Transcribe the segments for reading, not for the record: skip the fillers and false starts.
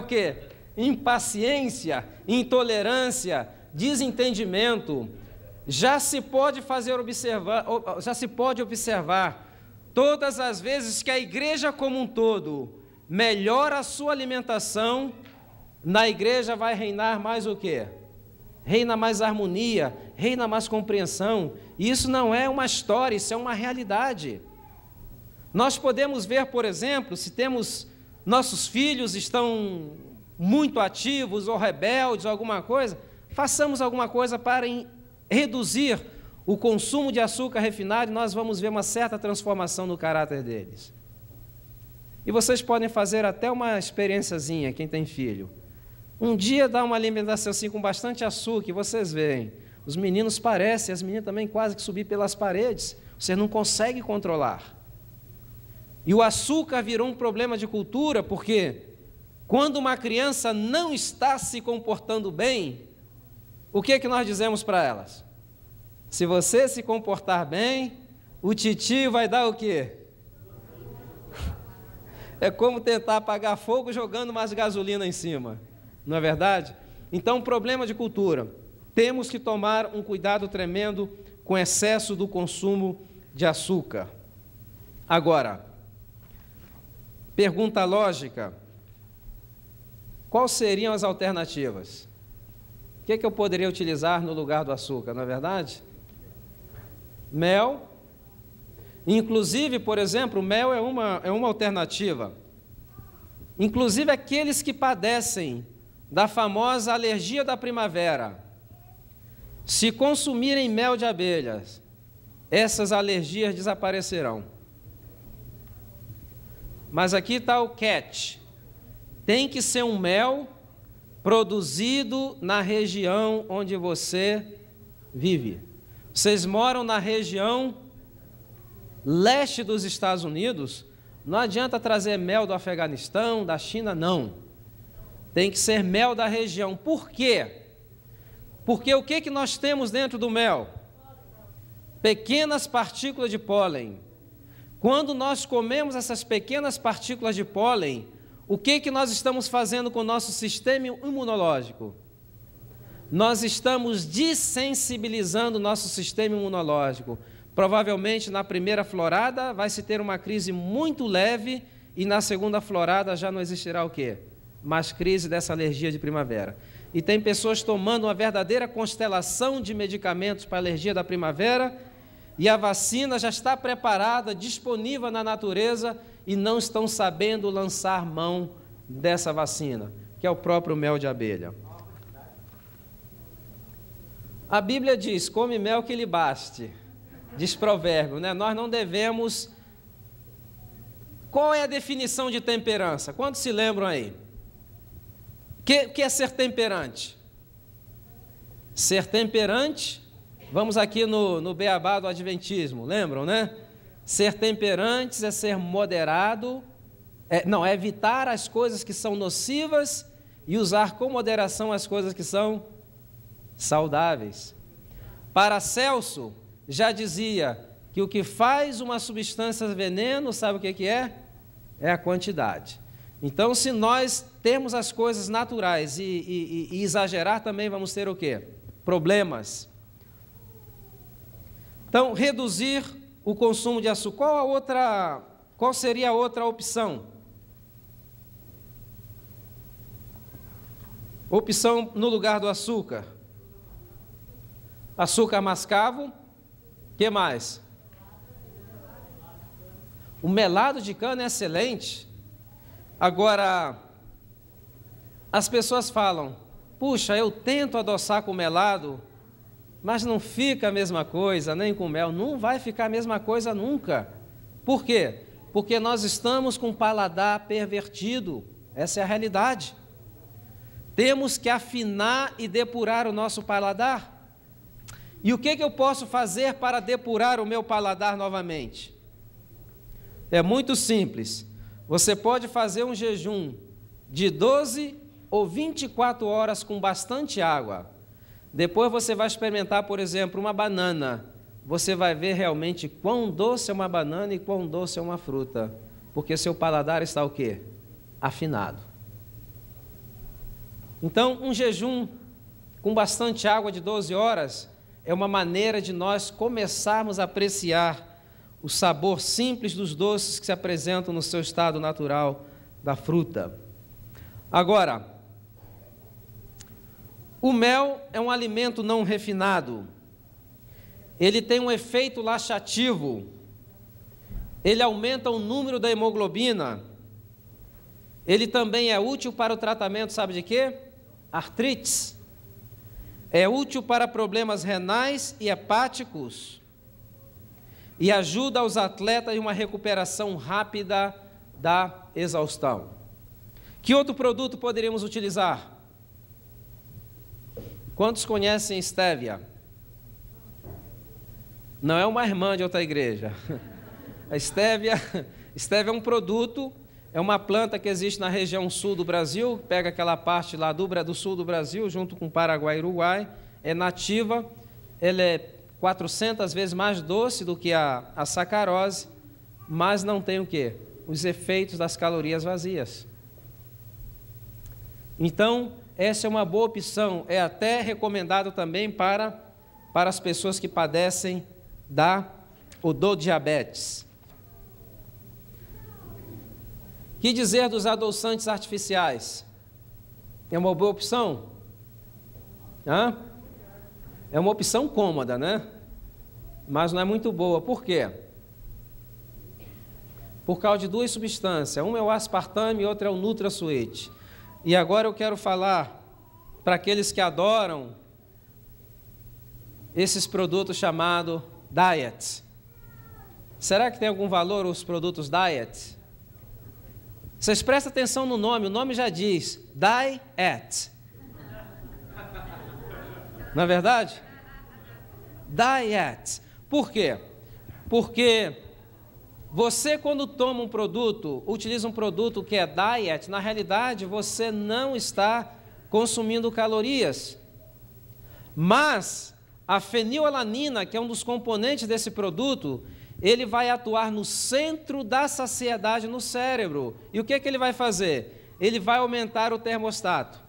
O quê? Impaciência, intolerância, desentendimento. Já se pode observar todas as vezes que a igreja como um todo melhora a sua alimentação, na igreja vai reinar mais o quê? Reina mais harmonia, reina mais compreensão. E isso não é uma história, isso é uma realidade. Nós podemos ver, por exemplo, se temos nossos filhos estão muito ativos ou rebeldes ou alguma coisa, façamos alguma coisa para reduzir o consumo de açúcar refinado e nós vamos ver uma certa transformação no caráter deles. E vocês podem fazer até uma experiênciazinha, quem tem filho. Um dia dá uma alimentação assim com bastante açúcar e vocês veem, os meninos parecem, as meninas também quase que subir pelas paredes, você não consegue controlar. E o açúcar virou um problema de cultura, porque quando uma criança não está se comportando bem, o que é que nós dizemos para elas? Se você se comportar bem, o titio vai dar o quê? É como tentar apagar fogo jogando mais gasolina em cima, não é verdade? Então, problema de cultura. Temos que tomar um cuidado tremendo com o excesso do consumo de açúcar. Agora, pergunta lógica: quais seriam as alternativas? O que é que eu poderia utilizar no lugar do açúcar, não é verdade? Mel. Inclusive, por exemplo, o mel é uma alternativa. Inclusive aqueles que padecem da famosa alergia da primavera, se consumirem mel de abelhas, essas alergias desaparecerão. Mas aqui está o catch. Tem que ser um mel produzido na região onde você vive. Vocês moram na região leste dos Estados Unidos, não adianta trazer mel do Afeganistão, da China, não. Tem que ser mel da região. Por quê? Porque o que nós temos dentro do mel? Pequenas partículas de pólen. Quando nós comemos essas pequenas partículas de pólen, o que nós estamos fazendo com o nosso sistema imunológico? Nós estamos dessensibilizando o nosso sistema imunológico. Provavelmente na primeira florada vai se ter uma crise muito leve e na segunda florada já não existirá o quê? Mais crise dessa alergia de primavera. E tem pessoas tomando uma verdadeira constelação de medicamentos para a alergia da primavera e a vacina já está preparada, disponível na natureza e não estão sabendo lançar mão dessa vacina, que é o próprio mel de abelha. A Bíblia diz: come mel que lhe baste. Diz provérbio, né? Nós não devemos... Qual é a definição de temperança? Quantos se lembram aí? O que é ser temperante? Ser temperante, vamos aqui no beabá do adventismo, lembram, né? Ser temperantes é ser moderado, é evitar as coisas que são nocivas e usar com moderação as coisas que são saudáveis. Paracelso já dizia que o que faz uma substância veneno, sabe o que é? É a quantidade. Então, se nós temos as coisas naturais e exagerar, também vamos ter o quê? Problemas. Então, reduzir o consumo de açúcar. Qual seria a outra opção? Opção no lugar do açúcar. Açúcar mascavo. O que mais? O melado de cana é excelente. Agora, as pessoas falam: puxa, eu tento adoçar com melado, mas não fica a mesma coisa, nem com mel. Não vai ficar a mesma coisa nunca. Por quê? Porque nós estamos com o paladar pervertido. Essa é a realidade. Temos que afinar e depurar o nosso paladar. E o que eu posso fazer para depurar o meu paladar novamente? É muito simples. Você pode fazer um jejum de 12 ou 24 horas com bastante água. Depois você vai experimentar, por exemplo, uma banana. Você vai ver realmente quão doce é uma banana e quão doce é uma fruta. Porque seu paladar está o quê? Afinado. Então, um jejum com bastante água de 12 horas é uma maneira de nós começarmos a apreciar o sabor simples dos doces que se apresentam no seu estado natural da fruta. Agora, o mel é um alimento não refinado. Ele tem um efeito laxativo. Ele aumenta o número da hemoglobina. Ele também é útil para o tratamento, sabe de quê? Artrites. É útil para problemas renais e hepáticos. E ajuda os atletas em uma recuperação rápida da exaustão. Que outro produto poderíamos utilizar? Quantos conhecem Stevia? Não é uma irmã de outra igreja. A Stevia é um produto, é uma planta que existe na região sul do Brasil, pega aquela parte lá do sul do Brasil, junto com Paraguai e Uruguai, é nativa, ela é 400 vezes mais doce do que a sacarose, mas não tem o quê? Os efeitos das calorias vazias. Então, essa é uma boa opção, é até recomendado também para as pessoas que padecem do diabetes. Que dizer dos adoçantes artificiais? É uma boa opção? Hã? É uma opção cômoda, né? Mas não é muito boa. Por quê? Por causa de duas substâncias. Uma é o aspartame e outra é o NutraSweet. E agora eu quero falar para aqueles que adoram esses produtos chamados Diet. Será que tem algum valor os produtos Diet? Vocês prestem atenção no nome, o nome já diz Diet. Não é verdade? Diet. Por quê? Porque você, quando toma um produto, utiliza um produto que é diet, na realidade você não está consumindo calorias. Mas a fenilalanina, que é um dos componentes desse produto, ele vai atuar no centro da saciedade no cérebro. E o que ele vai fazer? Ele vai aumentar o termostato.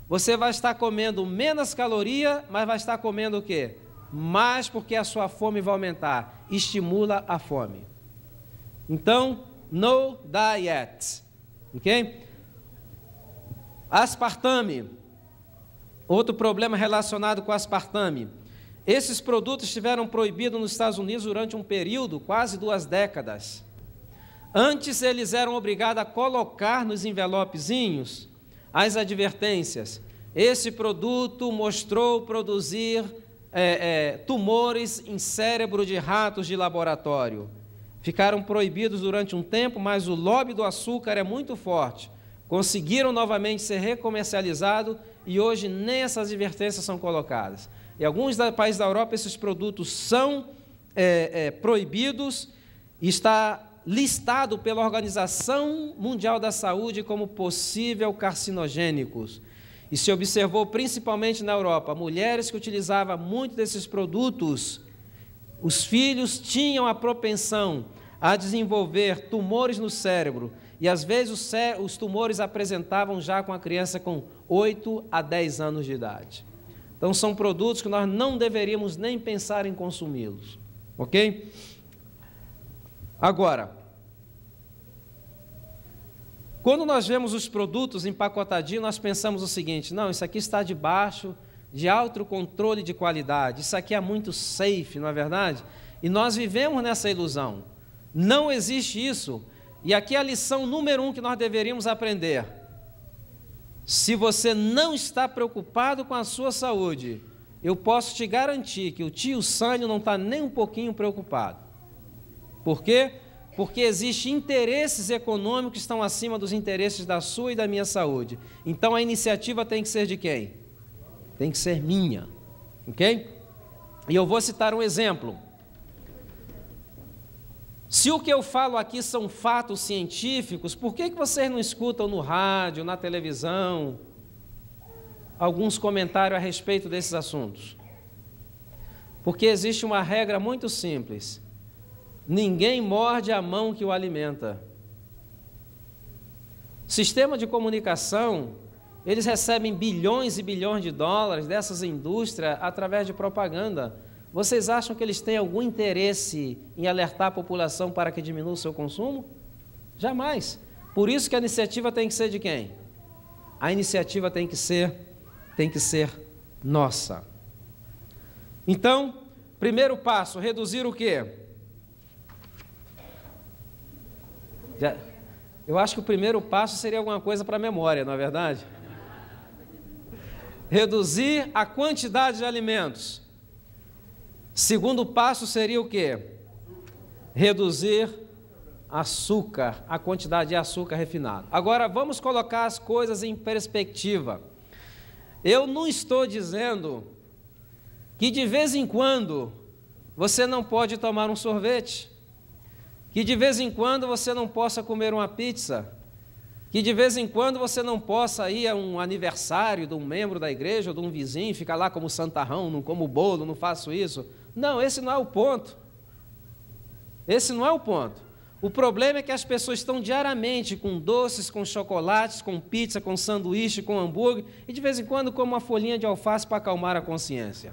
Você vai estar comendo menos caloria, mas vai estar comendo o quê? Mais, porque a sua fome vai aumentar. Estimula a fome. Então, no diet. Ok? Aspartame. Outro problema relacionado com aspartame. Esses produtos estiveram proibidos nos Estados Unidos durante um período, quase 2 décadas. Antes, eles eram obrigados a colocar nos envelopezinhos as advertências. Esse produto mostrou produzir tumores em cérebro de ratos de laboratório. Ficaram proibidos durante um tempo, mas o lobby do açúcar é muito forte. Conseguiram novamente ser recomercializados e hoje nem essas advertências são colocadas. Em alguns países da Europa, esses produtos são proibidos e está listado pela Organização Mundial da Saúde como possível carcinogênicos. E se observou principalmente na Europa, mulheres que utilizavam muito desses produtos, os filhos tinham a propensão a desenvolver tumores no cérebro, e às vezes os tumores apresentavam já com a criança com 8 a 10 anos de idade. Então são produtos que nós não deveríamos nem pensar em consumi-los, ok? Agora, quando nós vemos os produtos empacotadinhos, nós pensamos o seguinte: não, isso aqui está debaixo de alto controle de qualidade, isso aqui é muito safe, não é verdade? E nós vivemos nessa ilusão. Não existe isso. E aqui é a lição número 1 que nós deveríamos aprender. Se você não está preocupado com a sua saúde, eu posso te garantir que o tio Sânio não está nem um pouquinho preocupado. Por quê? Porque existem interesses econômicos que estão acima dos interesses da sua e da minha saúde. Então a iniciativa tem que ser de quem? Tem que ser minha, ok? E eu vou citar um exemplo. Se o que eu falo aqui são fatos científicos, por que vocês não escutam no rádio, na televisão, alguns comentários a respeito desses assuntos? Porque existe uma regra muito simples: ninguém morde a mão que o alimenta. Sistema de comunicação, eles recebem bilhões e bilhões de dólares dessas indústrias através de propaganda. Vocês acham que eles têm algum interesse em alertar a população para que diminua o seu consumo? Jamais. Por isso que a iniciativa tem que ser de quem? A iniciativa tem que ser nossa. Então, primeiro passo, reduzir o quê? Eu acho que o primeiro passo seria alguma coisa para a memória, não é verdade? Reduzir a quantidade de alimentos. Segundo passo seria o quê? Reduzir açúcar, a quantidade de açúcar refinado. Agora, vamos colocar as coisas em perspectiva. Eu não estou dizendo que de vez em quando você não pode tomar um sorvete, que de vez em quando você não possa comer uma pizza, que de vez em quando você não possa ir a um aniversário de um membro da igreja ou de um vizinho, ficar lá como santarrão, não como bolo, não faço isso. Não, esse não é o ponto. Esse não é o ponto. O problema é que as pessoas estão diariamente com doces, com chocolates, com pizza, com sanduíche, com hambúrguer, e de vez em quando comem uma folhinha de alface para acalmar a consciência.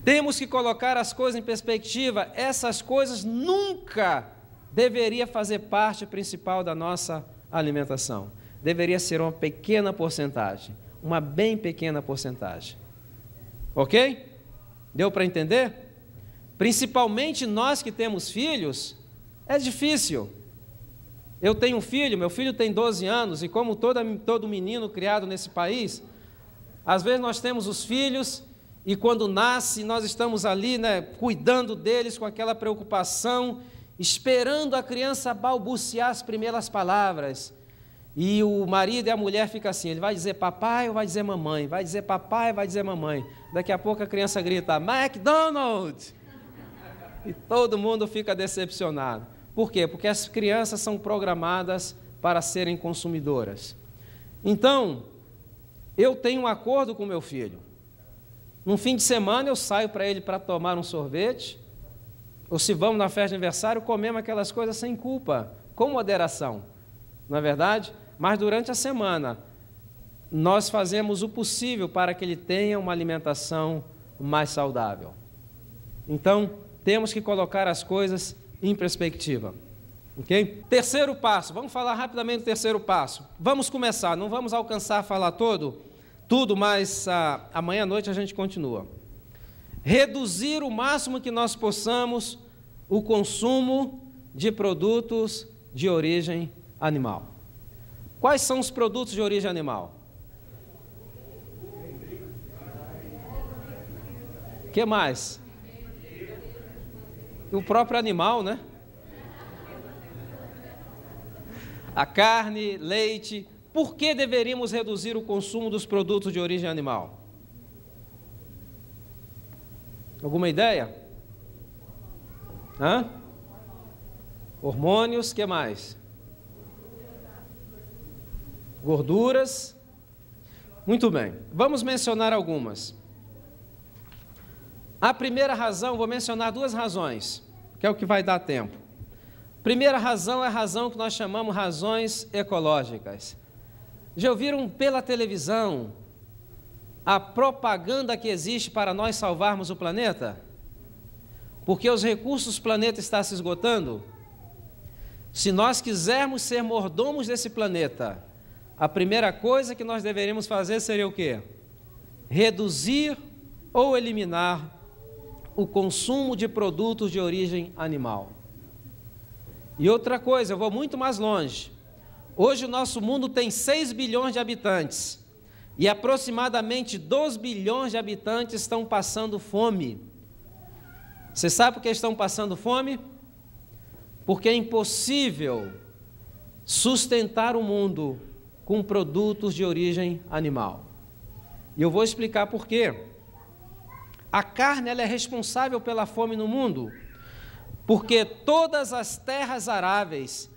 Temos que colocar as coisas em perspectiva. Essas coisas nunca deveriam fazer parte principal da nossa alimentação. Deveria ser uma pequena porcentagem, uma bem pequena porcentagem. Ok? Deu para entender? Principalmente nós que temos filhos, é difícil. Eu tenho um filho, meu filho tem 12 anos, e como todo menino criado nesse país, às vezes nós temos os filhos, e quando nasce, nós estamos ali, cuidando deles com aquela preocupação, esperando a criança balbuciar as primeiras palavras. E o marido e a mulher ficam assim, ele vai dizer papai ou vai dizer mamãe? Vai dizer papai ou vai dizer mamãe? Daqui a pouco a criança grita, McDonald's! E todo mundo fica decepcionado. Por quê? Porque as crianças são programadas para serem consumidoras. Então, eu tenho um acordo com meu filho. Num fim de semana eu saio para ele para tomar um sorvete, ou se vamos na festa de aniversário, comemos aquelas coisas sem culpa, com moderação. Não é verdade? Mas durante a semana, nós fazemos o possível para que ele tenha uma alimentação mais saudável. Então, temos que colocar as coisas em perspectiva. Ok? Terceiro passo, vamos falar rapidamente do terceiro passo. Vamos começar, não vamos alcançar a falar tudo, mas amanhã à noite a gente continua. Reduzir o máximo que nós possamos o consumo de produtos de origem animal. Quais são os produtos de origem animal? O que mais? O próprio animal, né? A carne, leite. Por que deveríamos reduzir o consumo dos produtos de origem animal? Alguma ideia? Hormônios, que mais? Gorduras. Muito bem, vamos mencionar algumas. A primeira razão, vou mencionar duas razões, que é o que vai dar tempo. Primeira razão é a razão que nós chamamos razões ecológicas. Já ouviram pela televisão a propaganda que existe para nós salvarmos o planeta? Porque os recursos do planeta estão se esgotando? Se nós quisermos ser mordomos desse planeta, a primeira coisa que nós deveríamos fazer seria o quê? Reduzir ou eliminar o consumo de produtos de origem animal. E outra coisa, eu vou muito mais longe. Hoje o nosso mundo tem 6 bilhões de habitantes e aproximadamente 2 bilhões de habitantes estão passando fome. Você sabe por que estão passando fome? Porque é impossível sustentar o mundo com produtos de origem animal. E eu vou explicar por quê. A carne ela é responsável pela fome no mundo, porque todas as terras aráveis,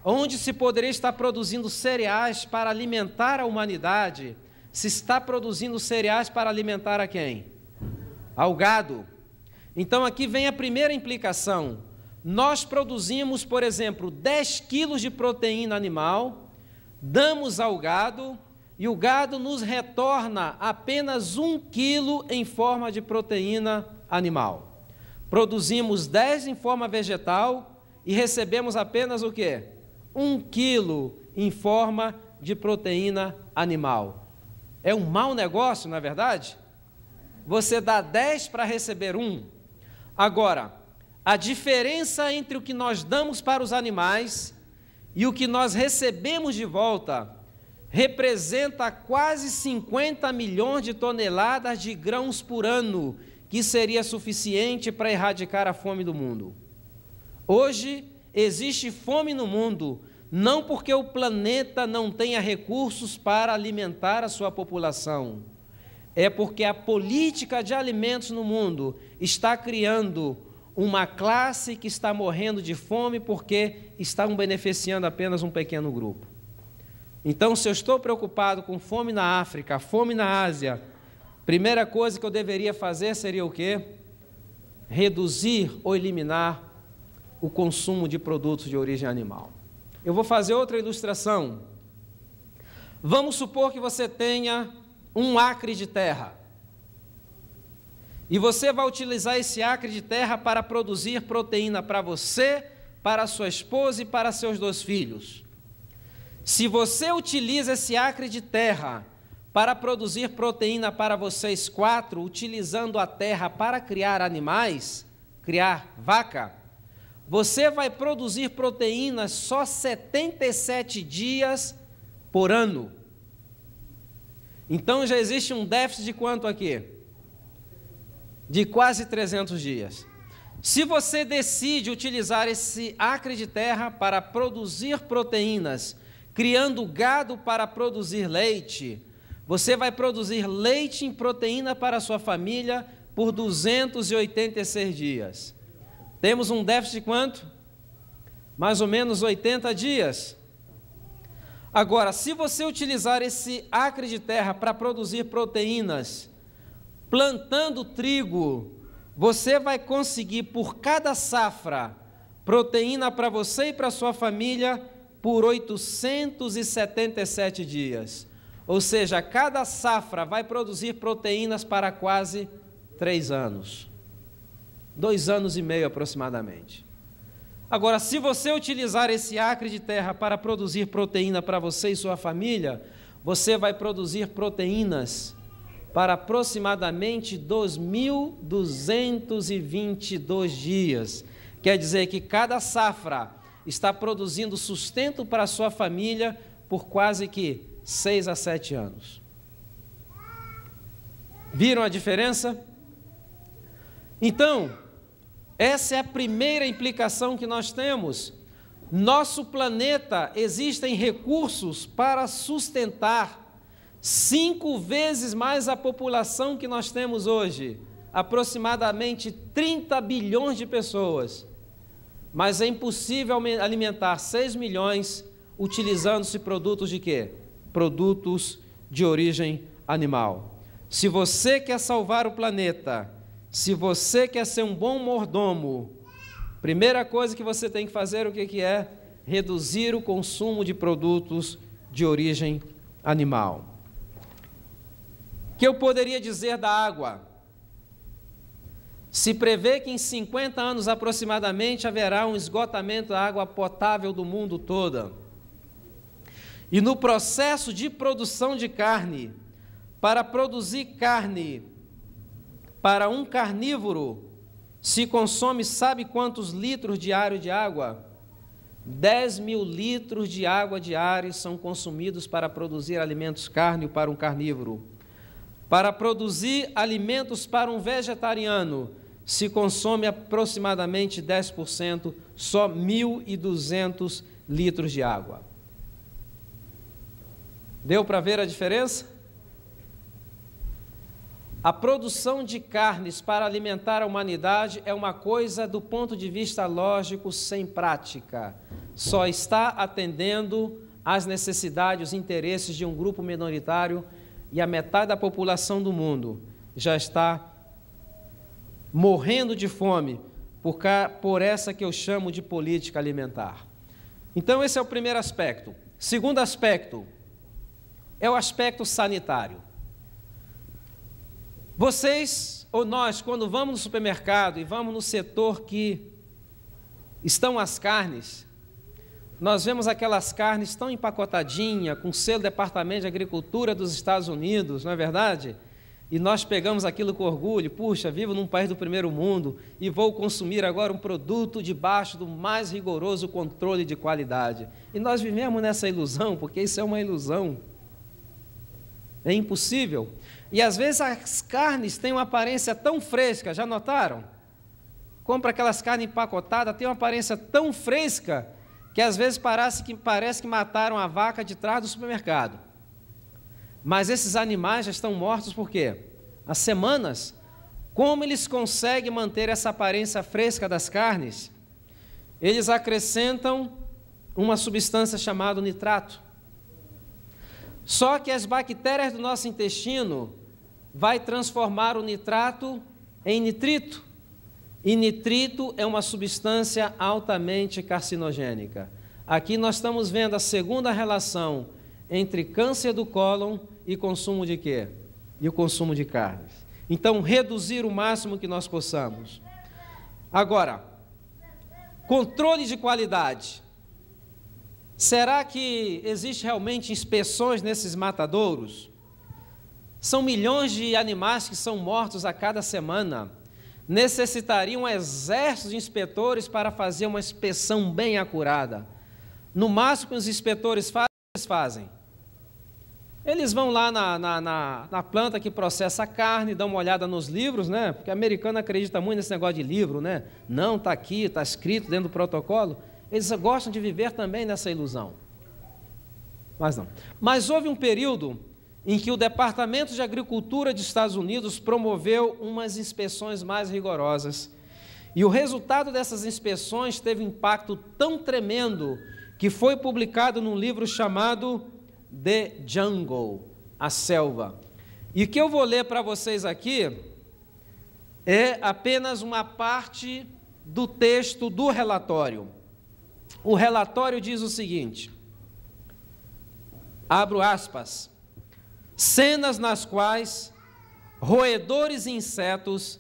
onde se poderia estar produzindo cereais para alimentar a humanidade, se está produzindo cereais para alimentar a quem? Ao gado. Então aqui vem a primeira implicação. Nós produzimos, por exemplo, 10 quilos de proteína animal, damos ao gado e o gado nos retorna apenas 1 quilo em forma de proteína animal. Produzimos 10 em forma vegetal e recebemos apenas o quê? 1 quilo em forma de proteína animal. É um mau negócio, não é verdade? Você dá 10 para receber 1. Agora, a diferença entre o que nós damos para os animais e o que nós recebemos de volta representa quase 50 milhões de toneladas de grãos por ano, que seria suficiente para erradicar a fome do mundo. Hoje, existe fome no mundo, não porque o planeta não tenha recursos para alimentar a sua população, é porque a política de alimentos no mundo está criando uma classe que está morrendo de fome porque estão beneficiando apenas um pequeno grupo. Então, se eu estou preocupado com fome na África, fome na Ásia, primeira coisa que eu deveria fazer seria o quê? Reduzir ou eliminar o consumo de produtos de origem animal. Eu vou fazer outra ilustração. Vamos supor que você tenha 1 acre de terra. E você vai utilizar esse acre de terra para produzir proteína para você, para sua esposa e para seus 2 filhos. Se você utiliza esse acre de terra para produzir proteína para vocês 4, utilizando a terra para criar animais, criar vaca, você vai produzir proteínas só 77 dias por ano. Então já existe um déficit de quanto aqui? De quase 300 dias. Se você decide utilizar esse acre de terra para produzir proteínas, criando gado para produzir leite, você vai produzir leite em proteína para a sua família por 286 dias. Temos um déficit de quanto? Mais ou menos 80 dias. Agora, se você utilizar esse acre de terra para produzir proteínas, plantando trigo, você vai conseguir por cada safra proteína para você e para a sua família por 877 dias. Ou seja, cada safra vai produzir proteínas para quase 3 anos. 2 anos e meio aproximadamente. Agora, se você utilizar esse acre de terra para produzir proteína para você e sua família, você vai produzir proteínas para aproximadamente 2.222 dias. Quer dizer que cada safra está produzindo sustento para a sua família por quase que 6 a 7 anos. Viram a diferença? Então, essa é a primeira implicação que nós temos. Nosso planeta, existem recursos para sustentar 5 vezes mais a população que nós temos hoje, aproximadamente 30 bilhões de pessoas. Mas é impossível alimentar 6 milhões utilizando-se produtos de quê? Produtos de origem animal. Se você quer salvar o planeta, se você quer ser um bom mordomo, primeira coisa que você tem que fazer, o que é? Reduzir o consumo de produtos de origem animal. O que eu poderia dizer da água? Se prevê que em 50 anos aproximadamente haverá um esgotamento da água potável do mundo todo. E no processo de produção de carne, para produzir carne para um carnívoro, se consome, sabe quantos litros diários de água? 10.000 litros de água diários são consumidos para produzir alimentos carne para um carnívoro. Para produzir alimentos para um vegetariano, se consome aproximadamente 10%, só 1.200 litros de água. Deu para ver a diferença? A produção de carnes para alimentar a humanidade é uma coisa, do ponto de vista lógico, sem prática. Só está atendendo às necessidades, os interesses de um grupo minoritário, e a metade da população do mundo já está morrendo de fome por essa que eu chamo de política alimentar. Então, esse é o primeiro aspecto. Segundo aspecto, é o aspecto sanitário. Vocês, ou nós, quando vamos no supermercado e vamos no setor que estão as carnes, nós vemos aquelas carnes tão empacotadinhas, com selo Departamento de Agricultura dos Estados Unidos, não é verdade? E nós pegamos aquilo com orgulho, puxa, vivo num país do primeiro mundo e vou consumir agora um produto debaixo do mais rigoroso controle de qualidade. E nós vivemos nessa ilusão, porque isso é uma ilusão. É impossível. E às vezes as carnes têm uma aparência tão fresca, já notaram? Compra aquelas carnes empacotadas, tem uma aparência tão fresca que às vezes parece que mataram a vaca de trás do supermercado. Mas esses animais já estão mortos por quê? Há semanas. Como eles conseguem manter essa aparência fresca das carnes? Eles acrescentam uma substância chamada nitrato. Só que as bactérias do nosso intestino vai transformar o nitrato em nitrito. E nitrito é uma substância altamente carcinogênica. Aqui nós estamos vendo a segunda relação entre câncer do cólon e consumo de quê? E o consumo de carnes. Então, reduzir o máximo que nós possamos. Agora, controle de qualidade. Será que existe realmente inspeções nesses matadouros? São milhões de animais que são mortos a cada semana. Necessitaria um exército de inspetores para fazer uma inspeção bem acurada. No máximo que os inspetores fazem, eles vão lá na planta que processa a carne, dão uma olhada nos livros, né? Porque o americano acredita muito nesse negócio de livro, né? Não, está aqui, está escrito dentro do protocolo. Eles gostam de viver também nessa ilusão. Mas não. Mas houve um período em que o Departamento de Agricultura dos Estados Unidos promoveu umas inspeções mais rigorosas. E o resultado dessas inspeções teve um impacto tão tremendo que foi publicado num livro chamado The Jungle, a selva. E o que eu vou ler para vocês aqui é apenas uma parte do texto do relatório. O relatório diz o seguinte, abro aspas, cenas nas quais roedores e insetos